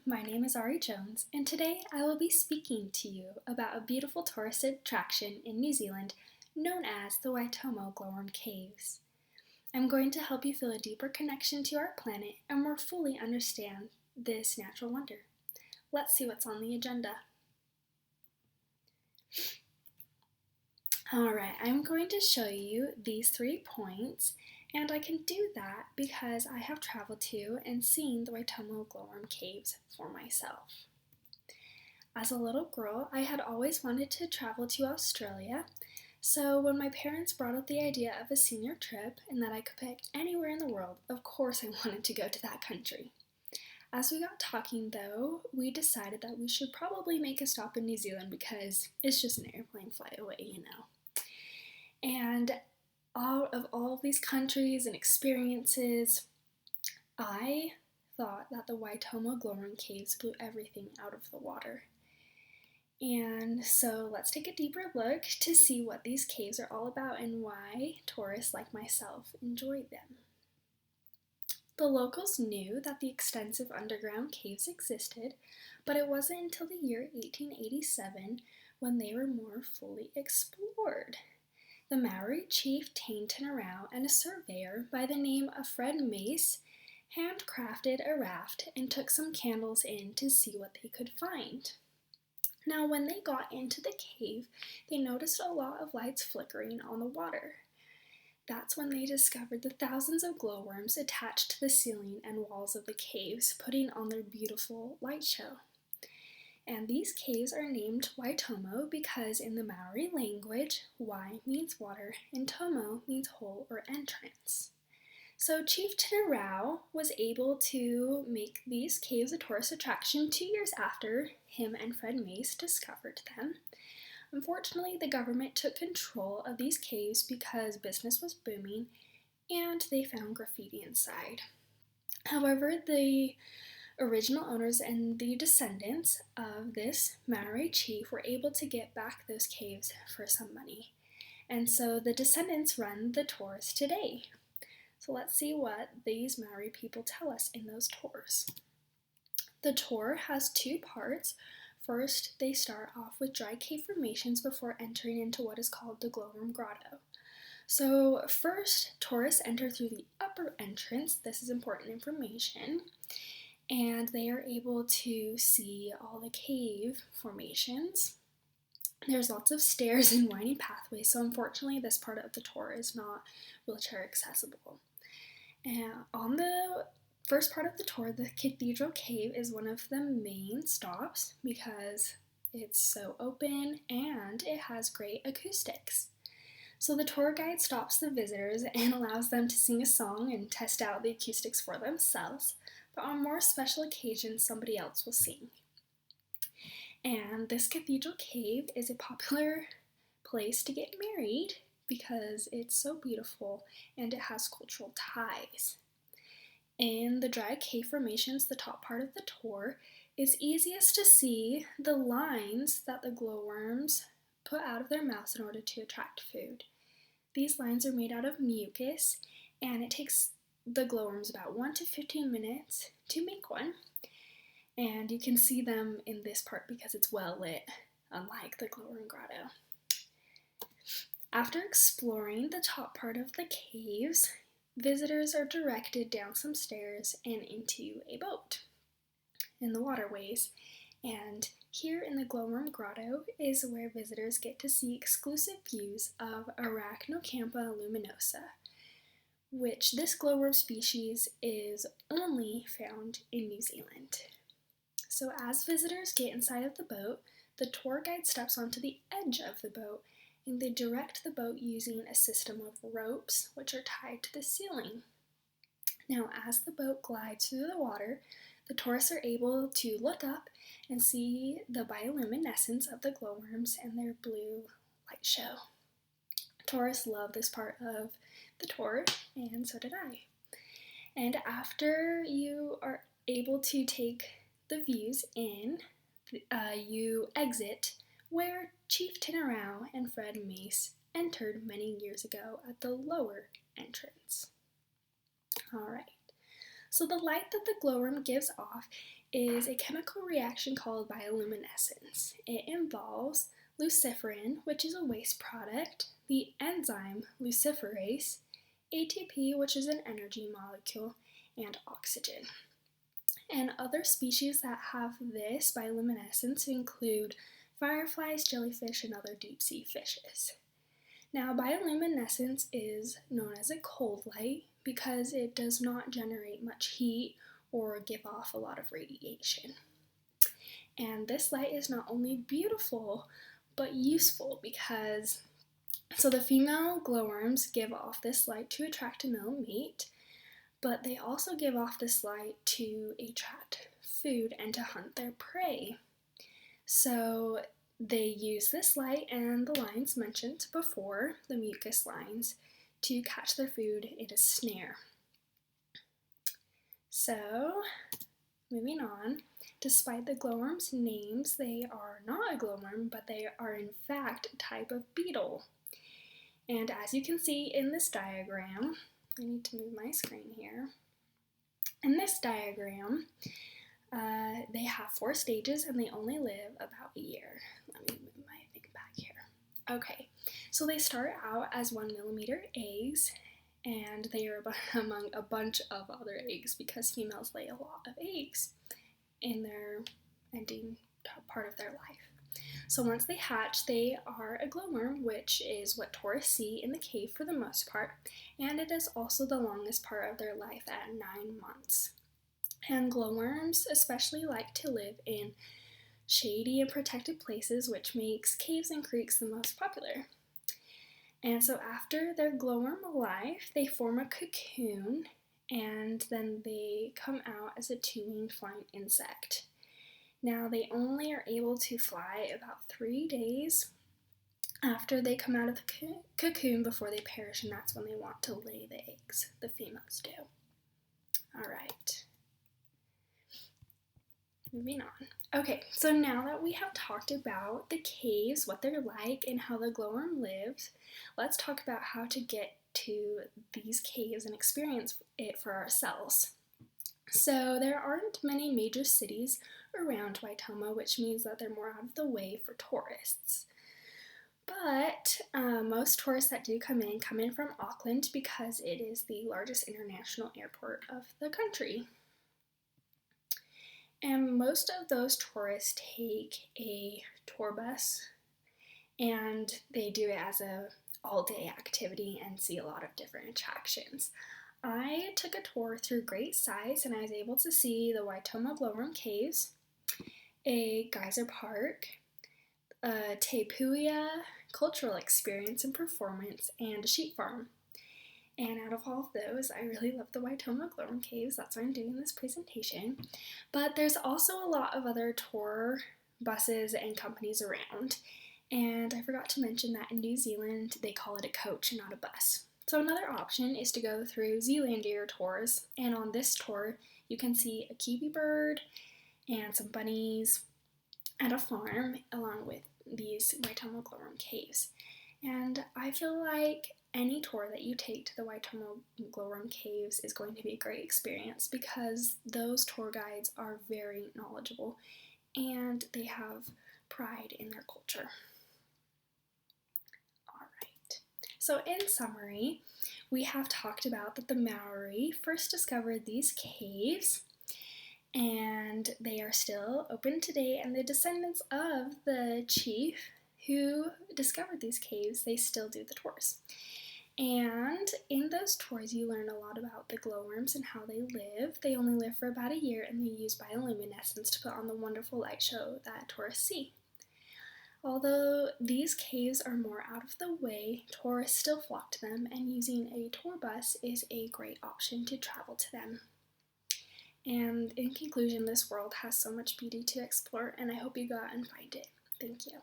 my name is Ari Jones, and today I will be speaking to you about a beautiful tourist attraction in New Zealand known as the Waitomo Glowworm Caves. I'm going to help you feel a deeper connection to our planet and more fully understand this natural wonder. Let's see what's on the agenda. Alright, I'm going to show you these 3 points, and I can do that because I have traveled to and seen the Waitomo Glowworm Caves for myself. As a little girl, I had always wanted to travel to Australia, so when my parents brought up the idea of a senior trip and that I could pick anywhere in the world, of course I wanted to go to that country. As we got talking though, we decided that we should probably make a stop in New Zealand because it's just an airplane flight away, you know. And out of all these countries and experiences, I thought that the Waitomo Glowworm Caves blew everything out of the water. And so let's take a deeper look to see what these caves are all about and why tourists like myself enjoy them. The locals knew that the extensive underground caves existed, but it wasn't until the year 1887 when they were more fully explored. The Maori chief Taintinarau and a surveyor by the name of Fred Mace handcrafted a raft and took some candles in to see what they could find. Now, when they got into the cave, they noticed a lot of lights flickering on the water. That's when they discovered the thousands of glowworms attached to the ceiling and walls of the caves, putting on their beautiful light show. And these caves are named Waitomo because in the Maori language, Wai means water and Tomo means hole or entrance. So Chief Tinarau was able to make these caves a tourist attraction 2 years after him and Fred Mace discovered them. Unfortunately, the government took control of these caves because business was booming and they found graffiti inside. However, the original owners and the descendants of this Maori chief were able to get back those caves for some money. And so the descendants run the tours today. So let's see what these Maori people tell us in those tours. The tour has 2 parts. First, they start off with dry cave formations before entering into what is called the Glowworm Grotto. So first, tourists enter through the upper entrance. This is important information. And they are able to see all the cave formations. There's lots of stairs and winding pathways, so unfortunately this part of the tour is not wheelchair accessible. And on the first part of the tour, the Cathedral Cave is one of the main stops because it's so open and it has great acoustics. So the tour guide stops the visitors and allows them to sing a song and test out the acoustics for themselves, but on more special occasions somebody else will sing. And this Cathedral Cave is a popular place to get married because it's so beautiful and it has cultural ties. In the dry cave formations, the top part of the tour, is easiest to see the lines that the glowworms put out of their mouths in order to attract food. These lines are made out of mucus, and it takes the glowworms about 1 to 15 minutes to make one. And you can see them in this part because it's well lit, unlike the Glowworm Grotto. After exploring the top part of the caves, visitors are directed down some stairs and into a boat in the waterways. And here in the Glowworm Grotto is where visitors get to see exclusive views of Arachnocampa luminosa, which this glowworm species is only found in New Zealand. So as visitors get inside of the boat, the tour guide steps onto the edge of the boat and they direct the boat using a system of ropes which are tied to the ceiling. Now as the boat glides through the water, the tourists are able to look up and see the bioluminescence of the glowworms and their blue light show. Tourists love this part of the tour, and so did I. And after you are able to take the views in, you exit where Chief Tinarau and Fred Mace entered many years ago at the lower entrance. Alright, so the light that the glowworm gives off is a chemical reaction called bioluminescence. It involves luciferin, which is a waste product, the enzyme luciferase, ATP, which is an energy molecule, and oxygen. And other species that have this bioluminescence include fireflies, jellyfish, and other deep sea fishes. Now, bioluminescence is known as a cold light because it does not generate much heat or give off a lot of radiation. And this light is not only beautiful, but useful because the female glowworms give off this light to attract a male mate, but they also give off this light to attract food and to hunt their prey. So they use this light and the lines mentioned before, the mucus lines, to catch their food in a snare. So, moving on, despite the glowworm's names, they are not a glowworm, but they are in fact a type of beetle. And as you can see in this diagram, I need to move my screen here. In this diagram, they have 4 stages and they only live about a year. Let me move my thing back here. Okay, so they start out as 1 millimeter eggs, and they are among a bunch of other eggs because females lay a lot of eggs in their ending part of their life. So once they hatch, they are a glowworm, which is what tourists see in the cave for the most part, and it is also the longest part of their life at 9 months. And glowworms especially like to live in shady and protected places, which makes caves and creeks the most popular. And so after their glowworm life, they form a cocoon, and then they come out as a 2-winged flying insect. Now, they only are able to fly about 3 days after they come out of the cocoon before they perish, and that's when they want to lay the eggs. The females do. All right. Moving on. Okay, so now that we have talked about the caves, what they're like, and how the glowworm lives, let's talk about how to get to these caves and experience it for ourselves. So there aren't many major cities around Waitomo, which means that they're more out of the way for tourists. But most tourists that do come in from Auckland because it is the largest international airport of the country. And most of those tourists take a tour bus, and they do it as a all-day activity and see a lot of different attractions. I took a tour through Great Size, and I was able to see the Waitomo Glowworm Caves, a geyser park, a Te Puia cultural experience and performance, and a sheep farm. And out of all of those, I really love the Waitomo Glowworm Caves. That's why I'm doing this presentation. But there's also a lot of other tour buses and companies around. And I forgot to mention that in New Zealand, they call it a coach and not a bus. So another option is to go through Zealandia tours. And on this tour, you can see a kiwi bird and some bunnies at a farm along with these Waitomo Glowworm Caves. And I feel like any tour that you take to the Waitomo Glowworm Caves is going to be a great experience because those tour guides are very knowledgeable and they have pride in their culture. Alright, so in summary, we have talked about that the Maori first discovered these caves, and they are still open today, and the descendants of the chief who discovered these caves, they still do the tours. And in those tours, you learn a lot about the glowworms and how they live. They only live for about a year, and they use bioluminescence to put on the wonderful light show that tourists see. Although these caves are more out of the way, tourists still flock to them, and using a tour bus is a great option to travel to them. And in conclusion, this world has so much beauty to explore, and I hope you go out and find it. Thank you.